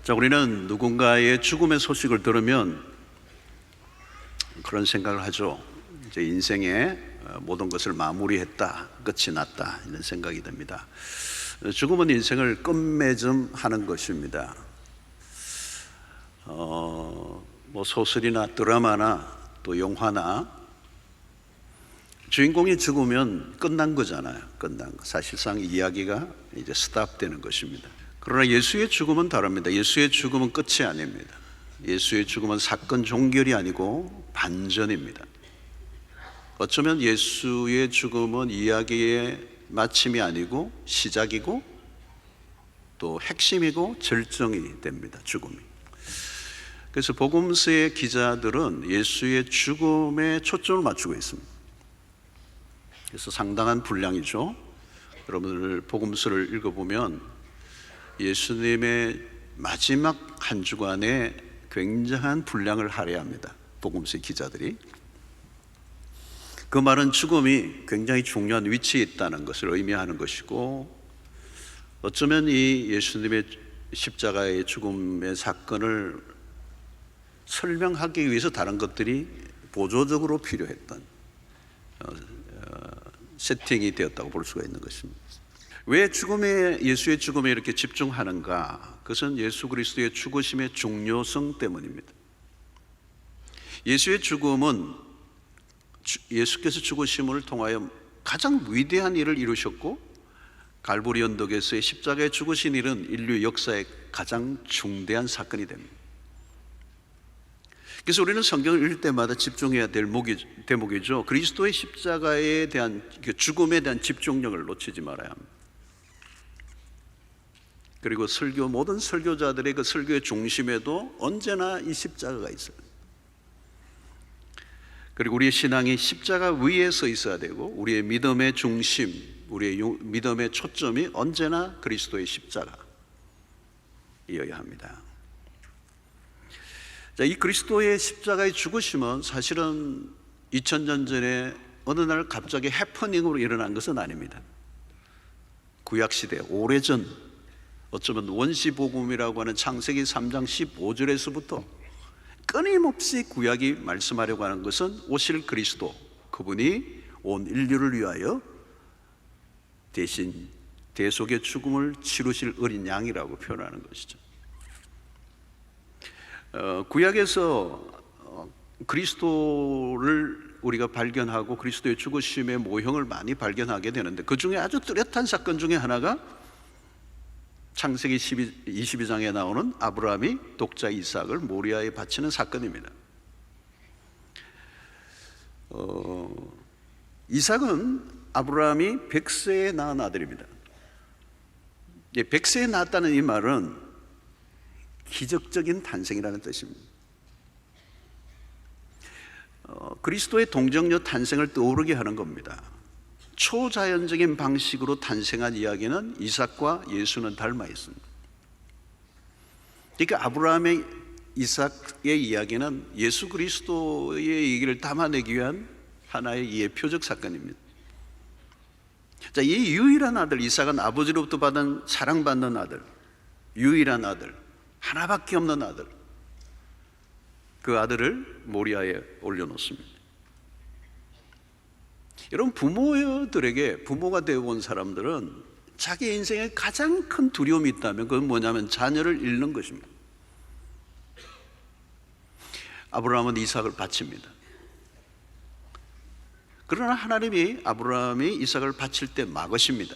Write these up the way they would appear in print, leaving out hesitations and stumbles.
자, 우리는 누군가의 죽음의 소식을 들으면 그런 생각을 하죠. 이제 인생의 모든 것을 마무리했다, 끝이 났다, 이런 생각이 듭니다. 죽음은 인생을 끝맺음하는 것입니다. 뭐 소설이나 드라마나 또 영화나 주인공이 죽으면 끝난 거잖아요. 끝난 거. 사실상 이야기가 이제 스탑되는 것입니다. 그러나 예수의 죽음은 다릅니다. 예수의 죽음은 끝이 아닙니다. 예수의 죽음은 사건 종결이 아니고 반전입니다. 어쩌면 예수의 죽음은 이야기의 마침이 아니고 시작이고 또 핵심이고 절정이 됩니다. 죽음이. 그래서 복음서의 기자들은 예수의 죽음에 초점을 맞추고 있습니다. 그래서 상당한 분량이죠. 여러분들 복음서를 읽어보면 예수님의 마지막 한 주간에 굉장한 분량을 할애합니다. 복음서의 기자들이. 그 말은 죽음이 굉장히 중요한 위치에 있다는 것을 의미하는 것이고, 어쩌면 이 예수님의 십자가의 죽음의 사건을 설명하기 위해서 다른 것들이 보조적으로 필요했던 세팅이 되었다고 볼 수가 있는 것입니다. 왜 예수의 죽음에 이렇게 집중하는가? 그것은 예수 그리스도의 죽으심의 중요성 때문입니다. 예수의 죽음은 예수께서 죽으심을 통하여 가장 위대한 일을 이루셨고, 갈보리 언덕에서의 십자가에 죽으신 일은 인류 역사의 가장 중대한 사건이 됩니다. 그래서 우리는 성경을 읽을 때마다 집중해야 될 대목이죠. 그리스도의 십자가에 대한 죽음에 대한 집중력을 놓치지 말아야 합니다. 그리고 모든 설교자들의 그 설교의 중심에도 언제나 이 십자가가 있어요. 그리고 우리의 신앙이 십자가 위에 서 있어야 되고, 우리의 믿음의 중심, 우리의 믿음의 초점이 언제나 그리스도의 십자가이어야 합니다. 자, 이 그리스도의 십자가의 죽으심은 사실은 2000년 전에 어느 날 갑자기 해퍼닝으로 일어난 것은 아닙니다. 구약시대 오래전, 어쩌면 원시복음이라고 하는 창세기 3장 15절에서부터 끊임없이 구약이 말씀하려고 하는 것은 오실 그리스도, 그분이 온 인류를 위하여 대신 대속의 죽음을 치르실 어린 양이라고 표현하는 것이죠. 구약에서 그리스도를 우리가 발견하고 그리스도의 죽으심의 모형을 많이 발견하게 되는데, 그 중에 아주 뚜렷한 사건 중에 하나가 창세기 22장에 나오는 아브라함이 독자 이삭을 모리아에 바치는 사건입니다. 이삭은 아브라함이 100세에 낳은 아들입니다. 100세에 낳았다는 이 말은 기적적인 탄생이라는 뜻입니다. 그리스도의 동정녀 탄생을 떠오르게 하는 겁니다. 초자연적인 방식으로 탄생한 이야기는 이삭과 예수는 닮아 있습니다. 그러니까 아브라함의 이삭의 이야기는 예수 그리스도의 얘기를 담아내기 위한 하나의 예표적 사건입니다. 자, 이 유일한 아들 이삭은 아버지로부터 받은 사랑받는 아들, 유일한 아들, 하나밖에 없는 아들, 그 아들을 모리아에 올려놓습니다. 여러분, 부모가 되어온 사람들은 자기 인생에 가장 큰 두려움이 있다면 그건 뭐냐면 자녀를 잃는 것입니다. 아브라함은 이삭을 바칩니다. 그러나 하나님이 아브라함이 이삭을 바칠 때 막으십니다.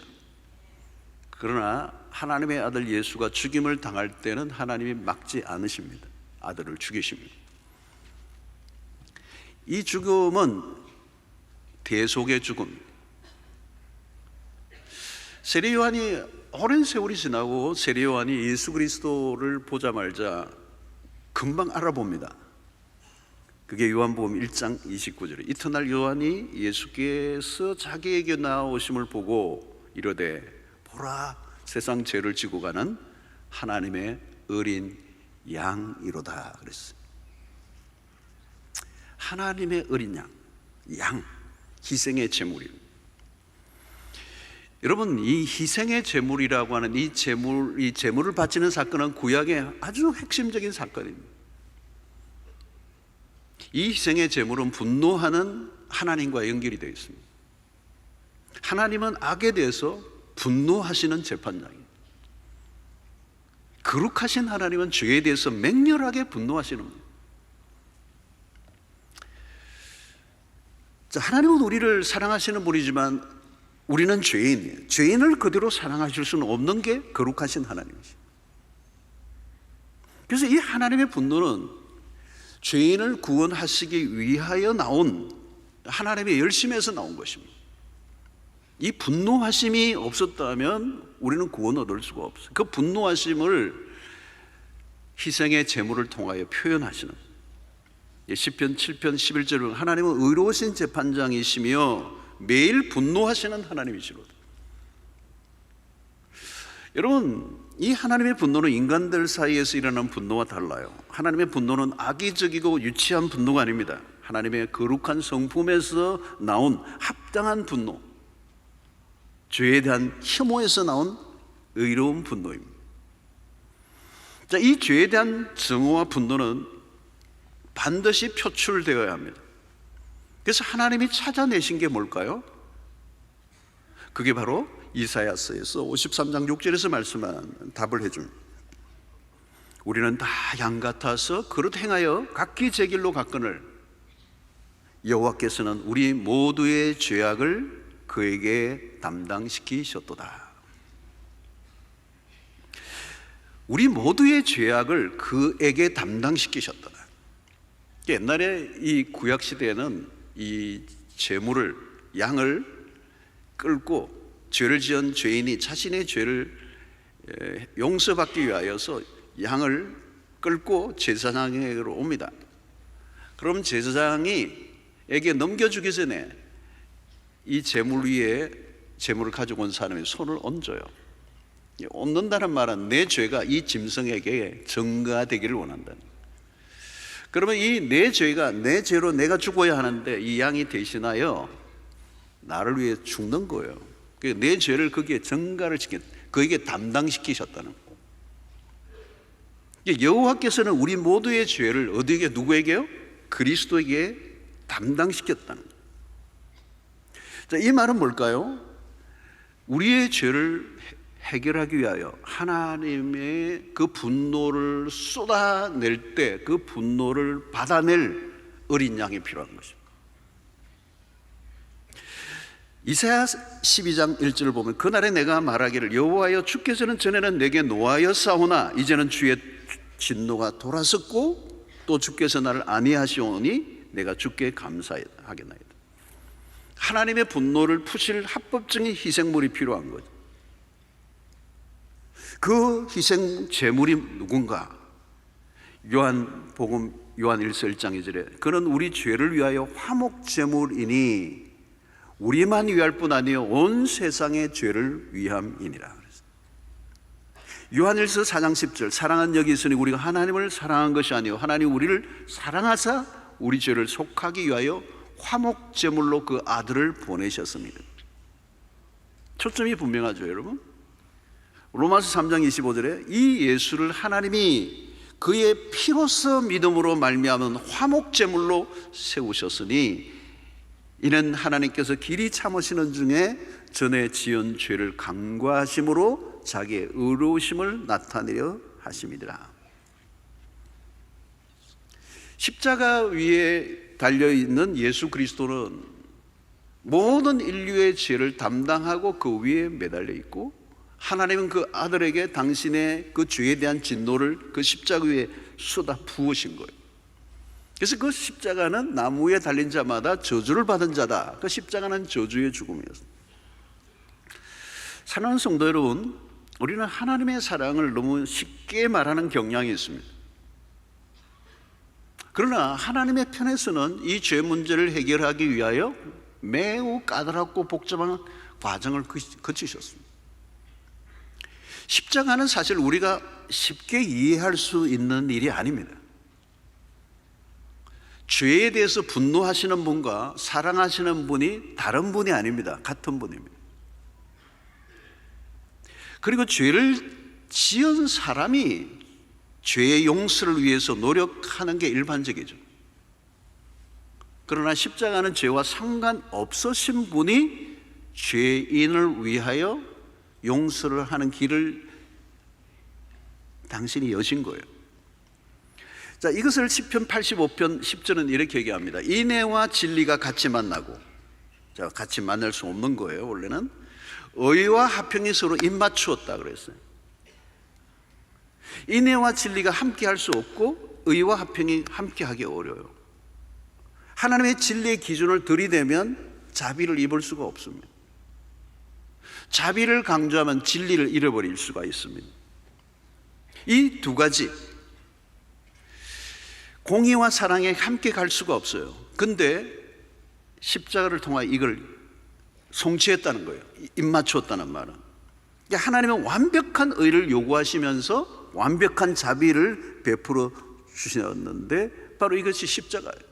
그러나 하나님의 아들 예수가 죽임을 당할 때는 하나님이 막지 않으십니다. 아들을 죽이십니다. 이 죽음은 대속의 죽음. 세례 요한이 오랜 세월이 지나고 세례 요한이 예수 그리스도를 보자마자 금방 알아봅니다. 그게 요한복음 1장 29절에 이튿날 요한이 예수께서 자기에게 나오심을 보고 이르되 보라, 세상 죄를 지고 가는 하나님의 어린 양이로다 그랬어요. 하나님의 어린 양, 희생의 제물입니다. 여러분, 이 희생의 제물이라고 하는 이 제물을 바치는 사건은 구약의 아주 핵심적인 사건입니다. 이 희생의 제물은 분노하는 하나님과 연결이 되어 있습니다. 하나님은 악에 대해서 분노하시는 재판장입니다. 거룩하신 하나님은 죄에 대해서 맹렬하게 분노하시는 분입니다. 자, 하나님은 우리를 사랑하시는 분이지만 우리는 죄인이에요. 죄인을 그대로 사랑하실 수는 없는 게 거룩하신 하나님이시죠. 그래서 이 하나님의 분노는 죄인을 구원하시기 위하여 나온 하나님의 열심에서 나온 것입니다. 이 분노하심이 없었다면 우리는 구원 얻을 수가 없어요. 그 분노하심을 희생의 제물을 통하여 표현하시는, 시편 7편 11절에 보면 하나님은 의로우신 재판장이시며 매일 분노하시는 하나님이시로다. 여러분, 이 하나님의 분노는 인간들 사이에서 일어나는 분노와 달라요. 하나님의 분노는 악의적이고 유치한 분노가 아닙니다. 하나님의 거룩한 성품에서 나온 합당한 분노, 죄에 대한 혐오에서 나온 의로운 분노입니다. 자, 이 죄에 대한 증오와 분노는 반드시 표출되어야 합니다. 그래서 하나님이 찾아내신 게 뭘까요? 그게 바로 이사야서에서 53장 6절에서 말씀한 답을 해줍니다. 우리는 다 양 같아서 그릇 행하여 각기 제 길로 갔거늘 여호와께서는 우리 모두의 죄악을 그에게 담당시키셨도다. 우리 모두의 죄악을 그에게 담당시키셨도다. 옛날에 이 구약 시대에는 이 제물을, 양을 끌고 죄를 지은 죄인이 자신의 죄를 용서받기 위하여서 양을 끌고 제사장에게로 옵니다. 그럼 제사장에게 넘겨주기 전에 이 제물 위에 제물을 가지고 온 사람이 손을 얹어요. 얹는다는 말은 내 죄가 이 짐승에게 전가되기를 원한다는. 그러면 이 내 죄가 내 죄로 내가 죽어야 하는데 이 양이 대신하여 나를 위해 죽는 거예요. 내 죄를 거기에 전가를 시킨, 그에게 담당시키셨다는 거예요. 여호와께서는 우리 모두의 죄를 어디에, 누구에게요? 그리스도에게 담당시켰다는 거예요. 자, 이 말은 뭘까요? 우리의 죄를 해결하기 위하여 하나님의 그 분노를 쏟아낼 때 그 분노를 받아낼 어린 양이 필요한 것입니다. 이사야 12장 1절을 보면 그날에 내가 말하기를 여호와여 주께서는 전에는 내게 노하여 싸우나 이제는 주의 진노가 돌아섰고 또 주께서 나를 안위하시오니 내가 주께 감사하겠나이다. 하나님의 분노를 푸실 합법적인 희생물이 필요한 거죠. 그 희생 제물이 누군가? 요한복음 요한 1서 1장 2절에 그는 우리 죄를 위하여 화목 제물이니 우리만 위할 뿐 아니요 온 세상의 죄를 위함이니라. 요한 1서 4장 10절 사랑은 여기 있으니 우리가 하나님을 사랑한 것이 아니요 하나님 우리를 사랑하사 우리 죄를 속하기 위하여 화목 제물로 그 아들을 보내셨습니다. 초점이 분명하죠, 여러분. 로마서 3장 25절에 이 예수를 하나님이 그의 피로서 믿음으로 말미암은 화목 제물로 세우셨으니 이는 하나님께서 길이 참으시는 중에 전에 지은 죄를 간과하심으로 자기의 의로우심을 나타내려 하심이더라. 십자가 위에 달려있는 예수 그리스도는 모든 인류의 죄를 담당하고 그 위에 매달려 있고 하나님은 그 아들에게 당신의 그 죄에 대한 진노를 그 십자가 위에 쏟아 부으신 거예요. 그래서 그 십자가는 나무 위에 달린 자마다 저주를 받은 자다. 그 십자가는 저주의 죽음이었습니다. 사랑하는 성도 여러분, 우리는 하나님의 사랑을 너무 쉽게 말하는 경향이 있습니다. 그러나 하나님의 편에서는 이 죄 문제를 해결하기 위하여 매우 까다롭고 복잡한 과정을 거치셨습니다. 십자가는 사실 우리가 쉽게 이해할 수 있는 일이 아닙니다. 죄에 대해서 분노하시는 분과 사랑하시는 분이 다른 분이 아닙니다. 같은 분입니다. 그리고 죄를 지은 사람이 죄의 용서를 위해서 노력하는 게 일반적이죠. 그러나 십자가는 죄와 상관없으신 분이 죄인을 위하여 용서를 하는 길을 당신이 여신 거예요. 자, 이것을 시편 85편 10절은 이렇게 얘기합니다. 인애와 진리가 같이 만나고, 자, 같이 만날 수 없는 거예요. 원래는 의와 화평이 서로 입맞추었다 그랬어요. 인애와 진리가 함께 할 수 없고 의와 화평이 함께 하기 어려워요. 하나님의 진리의 기준을 들이대면 자비를 입을 수가 없습니다. 자비를 강조하면 진리를 잃어버릴 수가 있습니다. 이 두 가지, 공의와 사랑에 함께 갈 수가 없어요. 근데 십자가를 통하여 이걸 성취했다는 거예요. 입맞추었다는 말은, 하나님은 완벽한 의를 요구하시면서 완벽한 자비를 베풀어 주셨는데 바로 이것이 십자가예요.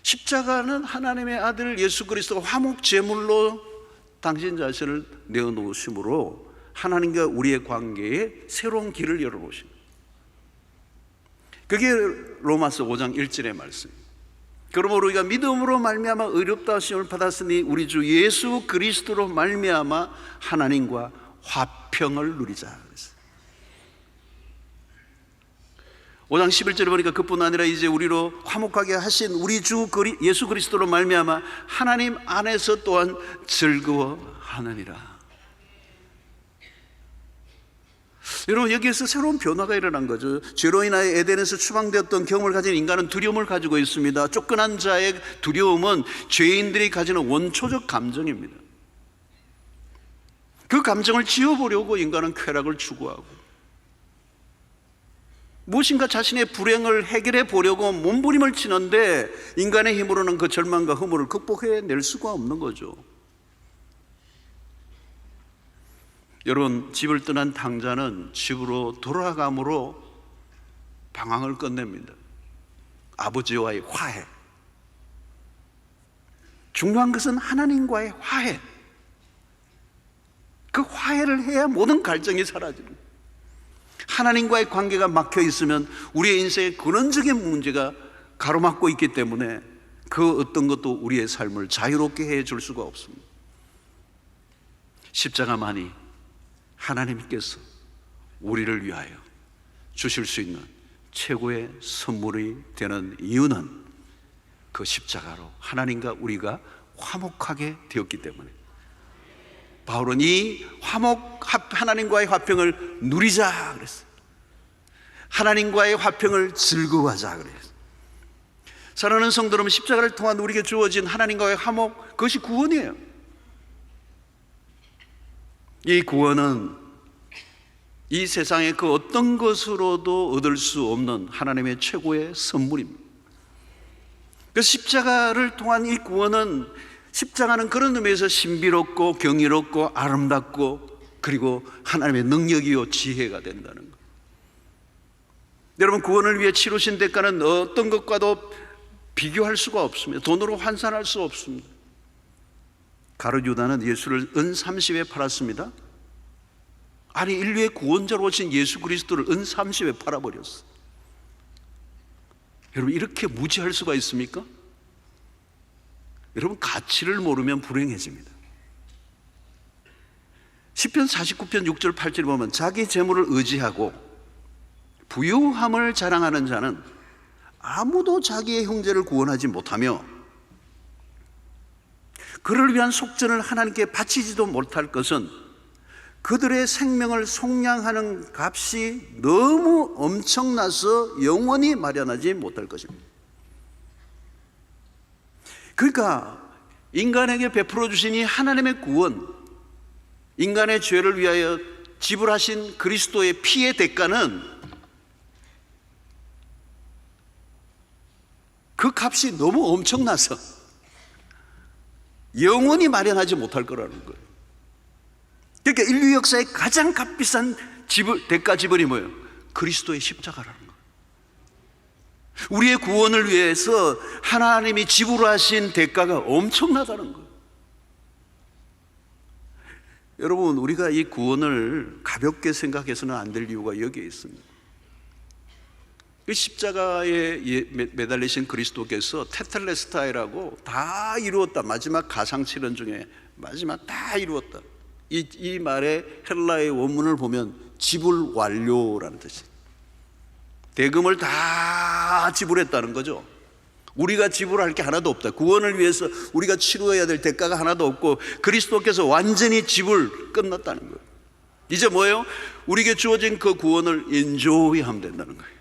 십자가는 하나님의 아들 예수 그리스도가 화목 제물로 당신 자신을 내어놓으심으로 하나님과 우리의 관계에 새로운 길을 열어놓으십니다. 그게 로마서 5장 1절의 말씀입니다. 그러므로 우리가 믿음으로 말미암아 의롭다 하심을 받았으니 우리 주 예수 그리스도로 말미암아 하나님과 화평을 누리자. 5장 11절에 보니까 그뿐 아니라 이제 우리로 화목하게 하신 우리 주 예수 그리스도로 말미암아 하나님 안에서 또한 즐거워하느니라. 여러분, 여기에서 새로운 변화가 일어난 거죠. 죄로 인하여 에덴에서 추방되었던 경험을 가진 인간은 두려움을 가지고 있습니다. 쫓겨난 자의 두려움은 죄인들이 가지는 원초적 감정입니다. 그 감정을 지워보려고 인간은 쾌락을 추구하고 무엇인가 자신의 불행을 해결해 보려고 몸부림을 치는데 인간의 힘으로는 그 절망과 허물을 극복해낼 수가 없는 거죠. 여러분, 집을 떠난 탕자는 집으로 돌아감으로 방황을 끝냅니다. 아버지와의 화해. 중요한 것은 하나님과의 화해. 그 화해를 해야 모든 갈증이 사라집니다. 하나님과의 관계가 막혀 있으면 우리의 인생의 근원적인 문제가 가로막고 있기 때문에 그 어떤 것도 우리의 삶을 자유롭게 해줄 수가 없습니다. 십자가만이 하나님께서 우리를 위하여 주실 수 있는 최고의 선물이 되는 이유는 그 십자가로 하나님과 우리가 화목하게 되었기 때문에, 바울은 이 하나님과의 화평을 누리자 그랬어요. 하나님과의 화평을 즐거워하자 그랬어요. 사랑하는 성도 여러분, 십자가를 통한 우리에게 주어진 하나님과의 화목, 그것이 구원이에요. 이 구원은 이 세상의 그 어떤 것으로도 얻을 수 없는 하나님의 최고의 선물입니다. 그 십자가를 통한 이 구원은, 십자가는 그런 의미에서 신비롭고 경이롭고 아름답고 그리고 하나님의 능력이요 지혜가 된다는 것. 여러분, 구원을 위해 치르신 대가는 어떤 것과도 비교할 수가 없습니다. 돈으로 환산할 수 없습니다. 가룟 유다는 예수를 은 30에 팔았습니다. 아니, 인류의 구원자로 오신 예수 그리스도를 은 30에 팔아버렸어. 여러분, 이렇게 무지할 수가 있습니까? 여러분, 가치를 모르면 불행해집니다. 시편 49편 6절 8절에 보면 자기 재물을 의지하고 부유함을 자랑하는 자는 아무도 자기의 형제를 구원하지 못하며 그를 위한 속전을 하나님께 바치지도 못할 것은 그들의 생명을 속량하는 값이 너무 엄청나서 영원히 마련하지 못할 것입니다. 그러니까 인간에게 베풀어 주신 이 하나님의 구원, 인간의 죄를 위하여 지불하신 그리스도의 피의 대가는 그 값이 너무 엄청나서 영원히 마련하지 못할 거라는 거예요. 그러니까 인류 역사의 가장 값비싼 대가 지불이 뭐예요? 그리스도의 십자가라는 거예요. 우리의 구원을 위해서 하나님이 지불하신 대가가 엄청나다는 거예요. 여러분, 우리가 이 구원을 가볍게 생각해서는 안 될 이유가 여기에 있습니다. 이 십자가에 매달리신 그리스도께서 테텔레스타이라고 다 이루었다, 마지막 가상칠언 중에 마지막 다 이루었다, 이 말의 헬라의 원문을 보면 지불 완료라는 뜻이에요. 대금을 다 지불했다는 거죠. 우리가 지불할 게 하나도 없다. 구원을 위해서 우리가 치루어야 될 대가가 하나도 없고 그리스도께서 완전히 지불 끝났다는 거예요. 이제 뭐예요? 우리에게 주어진 그 구원을 인조이하면 된다는 거예요.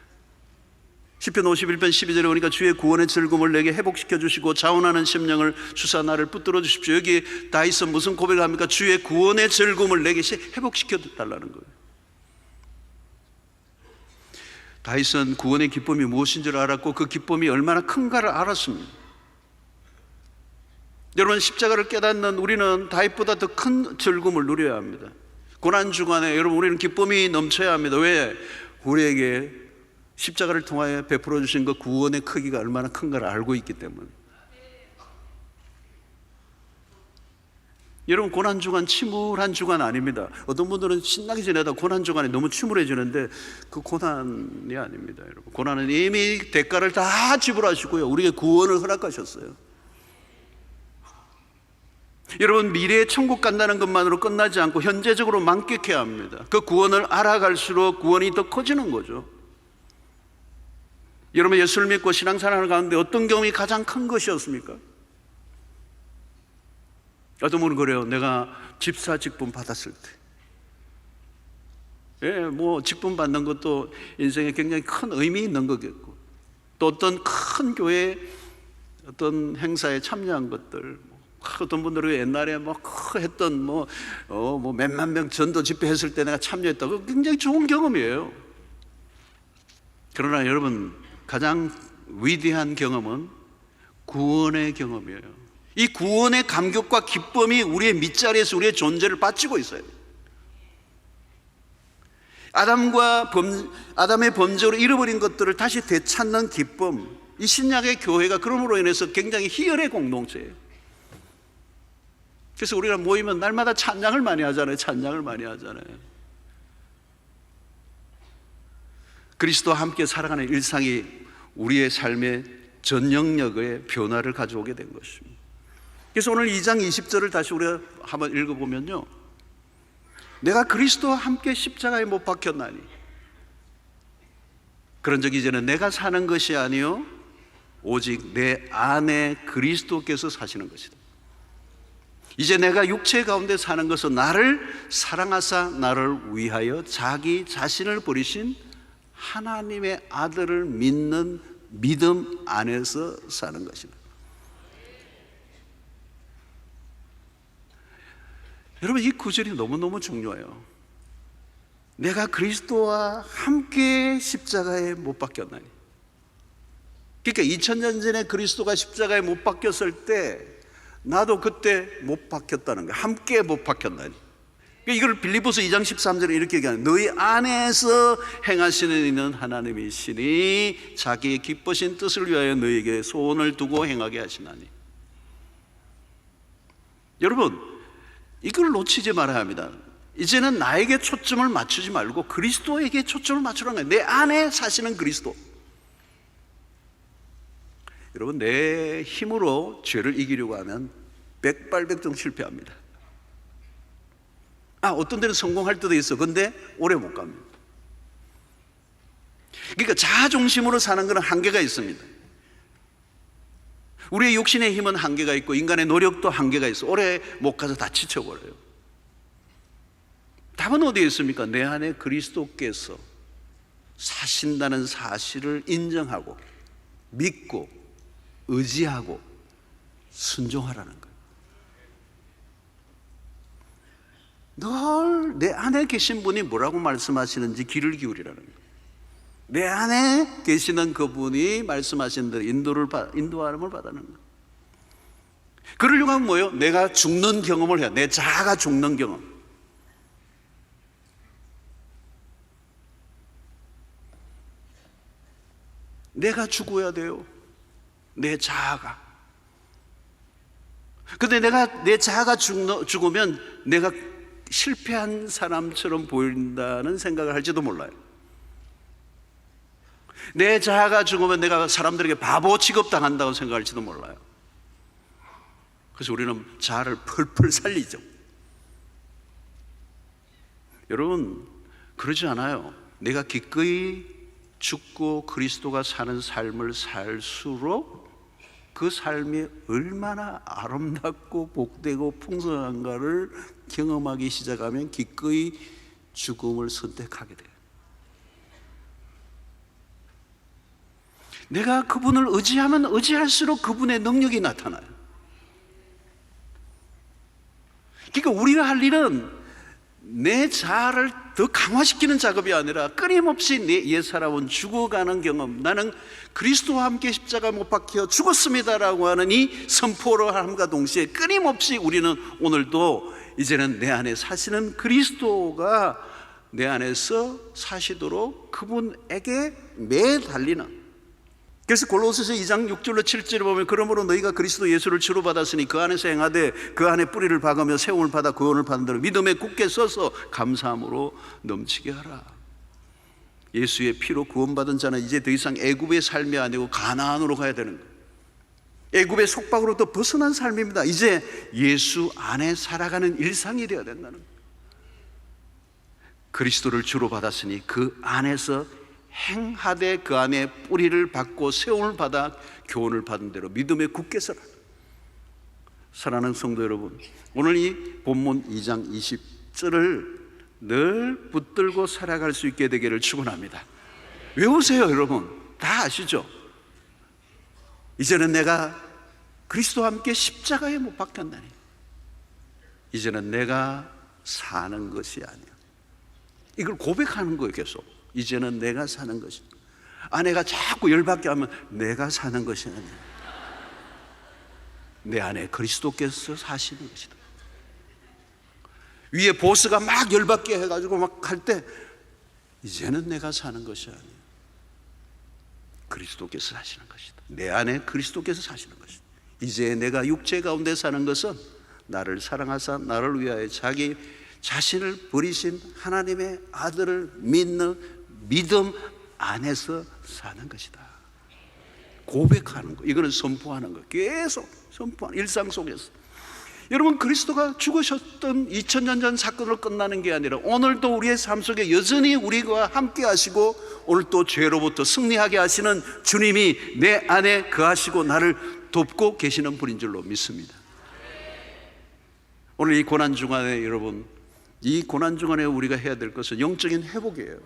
시편 51편 12절에 보니까 주의 구원의 즐거움을 내게 회복시켜 주시고 자원하는 심령을 주사 나를 붙들어 주십시오. 여기 다윗은 무슨 고백을 합니까? 주의 구원의 즐거움을 내게 회복시켜 달라는 거예요. 다윗은 구원의 기쁨이 무엇인 줄 알았고 그 기쁨이 얼마나 큰가를 알았습니다. 여러분, 십자가를 깨닫는 우리는 다윗보다 더 큰 즐거움을 누려야 합니다. 고난주간에 여러분, 우리는 기쁨이 넘쳐야 합니다. 왜? 우리에게 십자가를 통하여 베풀어 주신 그 구원의 크기가 얼마나 큰가를 알고 있기 때문에. 여러분, 고난주간 침울한 주간 아닙니다. 어떤 분들은 신나게 지내다 고난주간에 너무 침울해지는데 그 고난이 아닙니다. 여러분, 고난은 이미 대가를 다 지불하시고요, 우리에게 구원을 허락하셨어요. 여러분, 미래에 천국 간다는 것만으로 끝나지 않고 현재적으로 만끽해야 합니다. 그 구원을 알아갈수록 구원이 더 커지는 거죠. 여러분, 예수를 믿고 신앙생활을 가는데 어떤 경험이 가장 큰 것이었습니까? 어떤 분은 그래요. 내가 집사 직분 받았을 때, 직분 받는 것도 인생에 굉장히 큰 의미 있는 거겠고, 또 어떤 큰 교회 어떤 행사에 참여한 것들, 어떤 분들은 옛날에 했던 몇만 명 전도 집회했을 때 내가 참여했다고, 굉장히 좋은 경험이에요. 그러나 여러분, 가장 위대한 경험은 구원의 경험이에요. 이 구원의 감격과 기쁨이 우리의 밑자리에서 우리의 존재를 바치고 있어요. 아담의 범죄로 잃어버린 것들을 다시 되찾는 기쁨, 이 신약의 교회가 그럼으로 인해서 굉장히 희열의 공동체예요. 그래서 우리가 모이면 날마다 찬양을 많이 하잖아요. 그리스도와 함께 살아가는 일상이 우리의 삶의 전 영역의 변화를 가져오게 된 것입니다. 그래서 오늘 2장 20절을 다시 우리가 한번 읽어보면요, 내가 그리스도와 함께 십자가에 못 박혔나니, 그런즉 이제는 내가 사는 것이 아니요 오직 내 안에 그리스도께서 사시는 것이다. 이제 내가 육체 가운데 사는 것은 나를 사랑하사 나를 위하여 자기 자신을 버리신 하나님의 아들을 믿는 믿음 안에서 사는 것이다. 여러분, 이 구절이 너무너무 중요해요. 내가 그리스도와 함께 십자가에 못 박혔나니. 그러니까 2000년 전에 그리스도가 십자가에 못 박혔을 때 나도 그때 못 박혔다는 거예요. 함께 못 박혔나니. 그러니까 이걸 빌립보서 2장 13절에 이렇게 얘기하는, 너희 안에서 행하시는 이는 하나님이시니 자기의 기쁘신 뜻을 위하여 너희에게 소원을 두고 행하게 하시나니. 여러분, 이걸 놓치지 말아야 합니다. 이제는 나에게 초점을 맞추지 말고 그리스도에게 초점을 맞추라는 거예요. 내 안에 사시는 그리스도. 여러분, 내 힘으로 죄를 이기려고 하면 백발백중 실패합니다. 어떤 데는 성공할 때도 있어. 근데 오래 못 갑니다. 그러니까 자아중심으로 사는 것은 한계가 있습니다. 우리의 육신의 힘은 한계가 있고 인간의 노력도 한계가 있어. 오래 못 가서 다 지쳐버려요. 답은 어디에 있습니까? 내 안에 그리스도께서 사신다는 사실을 인정하고 믿고 의지하고 순종하라는 거예요. 늘 내 안에 계신 분이 뭐라고 말씀하시는지 귀를 기울이라는 거예요. 내 안에 계시는 그분이 말씀하신 대로 인도하심을 받는 거예요. 그러려고 하면 뭐예요? 내가 죽는 경험을 해야, 내 자아가 죽는 경험. 내가 죽어야 돼요. 내 자아가. 근데 내 자아가 죽으면 내가 실패한 사람처럼 보인다는 생각을 할지도 몰라요. 내 자아가 죽으면 내가 사람들에게 바보 취급당한다고 생각할지도 몰라요. 그래서 우리는 자아를 펄펄 살리죠. 여러분, 그러지 않아요. 내가 기꺼이 죽고 그리스도가 사는 삶을 살수록 그 삶이 얼마나 아름답고 복되고 풍성한가를 경험하기 시작하면 기꺼이 죽음을 선택하게 돼요. 내가 그분을 의지하면 의지할수록 그분의 능력이 나타나요. 그러니까 우리가 할 일은 내 자아를 더 강화시키는 작업이 아니라 끊임없이 내 옛사람은 죽어가는 경험, 나는 그리스도와 함께 십자가 못 박혀 죽었습니다라고 하는 이 선포를 함과 동시에 끊임없이 우리는 오늘도 이제는 내 안에 사시는 그리스도가 내 안에서 사시도록 그분에게 매달리는. 그래서 골로새서 2장 6절로 7절에 보면 그러므로 너희가 그리스도 예수를 주로 받았으니 그 안에서 행하되 그 안에 뿌리를 박으며 세움을 받아 구원을 받은 대로 믿음에 굳게 서서 감사함으로 넘치게 하라. 예수의 피로 구원받은 자는 이제 더 이상 애굽의 삶이 아니고 가나안으로 가야 되는 거예요. 애굽의 속박으로부터 벗어난 삶입니다. 이제 예수 안에 살아가는 일상이 되어야 된다는 거예요. 그리스도를 주로 받았으니 그 안에서 행하되 그 안에 뿌리를 받고 세움을 받아 교훈을 받은 대로 믿음에 굳게 서라. 사랑하는 성도 여러분, 오늘 이 본문 2장 20절을 늘 붙들고 살아갈 수 있게 되기를 축원합니다. 외우세요. 여러분 다 아시죠? 이제는 내가 그리스도와 함께 십자가에 못 박혔나니 이제는 내가 사는 것이 아니야. 이걸 고백하는 거예요. 계속 이제는 내가 사는 것이다. 아내가 자꾸 열받게 하면 내가 사는 것이 아니야. 내 안에 그리스도께서 사시는 것이다. 위에 보스가 막 열받게 해가지고 막 할 때 이제는 내가 사는 것이 아니야. 그리스도께서 사시는 것이다. 내 안에 그리스도께서 사시는 것이다. 이제 내가 육체 가운데 사는 것은 나를 사랑하사 나를 위하여 자기 자신을 버리신 하나님의 아들을 믿는 믿음 안에서 사는 것이다. 고백하는 거, 이거는 선포하는 거, 계속 선포하는 일상 속에서. 여러분, 그리스도가 죽으셨던 2000년 전 사건으로 끝나는 게 아니라 오늘도 우리의 삶 속에 여전히 우리와 함께 하시고 오늘 또 죄로부터 승리하게 하시는 주님이 내 안에 거하시고 나를 돕고 계시는 분인 줄로 믿습니다. 오늘 이 고난 중간에 여러분, 이 고난 중간에 우리가 해야 될 것은 영적인 회복이에요.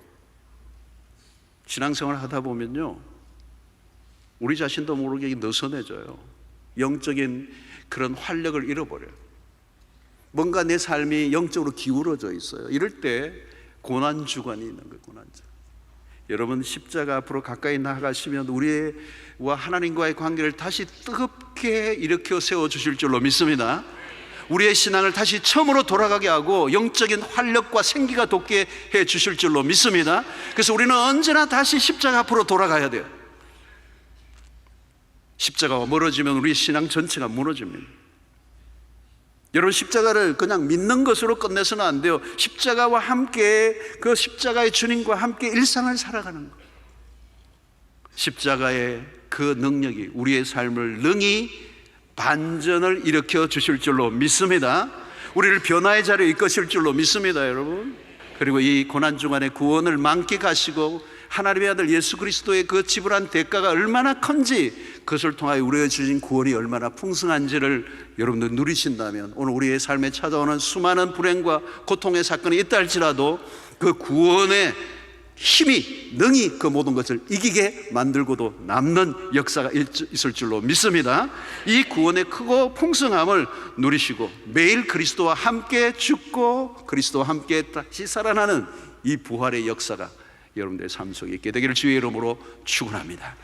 신앙생활 하다 보면요, 우리 자신도 모르게 느슨해져요. 영적인 그런 활력을 잃어버려요. 뭔가 내 삶이 영적으로 기울어져 있어요. 이럴 때 고난 주간이 있는 거예요. 고난주. 여러분, 십자가 앞으로 가까이 나아가시면 우리와 하나님과의 관계를 다시 뜨겁게 일으켜 세워주실 줄로 믿습니다. 우리의 신앙을 다시 처음으로 돌아가게 하고 영적인 활력과 생기가 돋게 해 주실 줄로 믿습니다. 그래서 우리는 언제나 다시 십자가 앞으로 돌아가야 돼요. 십자가가 멀어지면 우리 신앙 전체가 무너집니다. 여러분, 십자가를 그냥 믿는 것으로 끝내서는 안 돼요. 십자가와 함께, 그 십자가의 주님과 함께 일상을 살아가는 거예요. 십자가의 그 능력이 우리의 삶을 능히 반전을 일으켜 주실 줄로 믿습니다. 우리를 변화의 자리에 이끄실 줄로 믿습니다, 여러분. 그리고 이 고난 중간에 구원을 만끽하시고 하나님의 아들 예수 그리스도의 그 지불한 대가가 얼마나 큰지, 그것을 통하여 우리가 주신 구원이 얼마나 풍성한지를 여러분들 누리신다면 오늘 우리의 삶에 찾아오는 수많은 불행과 고통의 사건이 있다 할지라도 그 구원의 힘이 능히 그 모든 것을 이기게 만들고도 남는 역사가 있을 줄로 믿습니다. 이 구원의 크고 풍성함을 누리시고 매일 그리스도와 함께 죽고 그리스도와 함께 다시 살아나는 이 부활의 역사가 여러분들의 삶 속에 있게 되기를 주의 이름으로 축원합니다.